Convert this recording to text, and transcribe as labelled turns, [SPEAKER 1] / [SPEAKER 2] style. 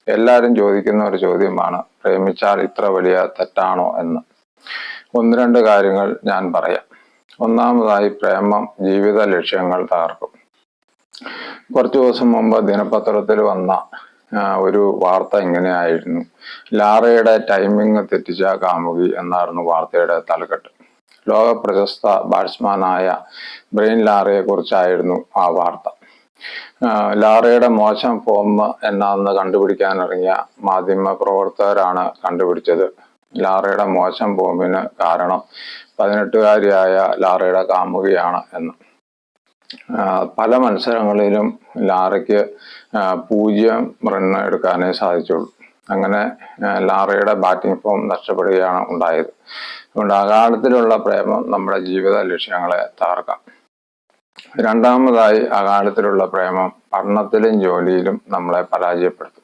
[SPEAKER 1] എല്ലാവരും ചോദിക്കുന്ന ഒരു ചോദ്യമാണ്, പ്രേമിച്ചാൽ ഇത്ര വലിയ തെറ്റാണോ എന്ന്. ഒന്ന് രണ്ട് കാര്യങ്ങൾ ഞാൻ പറയാം. ഒന്നാമതായി, പ്രേമം ജീവിത ലക്ഷ്യങ്ങൾ തകർക്കും. കുറച്ചു ദിവസം മുമ്പ് ദിനപത്രത്തിൽ വന്ന ഒരു വാർത്ത ഇങ്ങനെയായിരുന്നു: ലാറയുടെ ടൈമിംഗ് തെറ്റിച്ച കാമുകി എന്നായിരുന്നു വാർത്തയുടെ തലക്കെട്ട്. ലോക പ്രശസ്ത ബാറ്റ്സ്മാനായ ബ്രെയിൻ ലാറയെ കുറിച്ചായിരുന്നു ആ വാർത്ത. ലാറയുടെ മോശം ഫോം എന്നാന്ന് കണ്ടുപിടിക്കാനിറങ്ങിയ മാധ്യമ പ്രവർത്തകരാണ് കണ്ടുപിടിച്ചത് ലാറയുടെ മോശം ഫോമിന് കാരണം 18കാരിയായ ലാറയുടെ കാമുകിയാണ് എന്ന്. പല മത്സരങ്ങളിലും ലാറയ്ക്ക് 0 റൺ എടുക്കാനേ സാധിച്ചുള്ളൂ. അങ്ങനെ ലാറയുടെ ബാറ്റിംഗ് ഫോം നഷ്ടപ്പെടുകയാണ് ഉണ്ടായത്. അതുകൊണ്ട് അകാലത്തിലുള്ള പ്രേമം നമ്മുടെ ജീവിത ലക്ഷ്യങ്ങളെ തകർക്കാം. രണ്ടാമതായി, അകാലത്തിലുള്ള പ്രേമം പഠനത്തിലും ജോലിയിലും നമ്മളെ പരാജയപ്പെടുത്തും.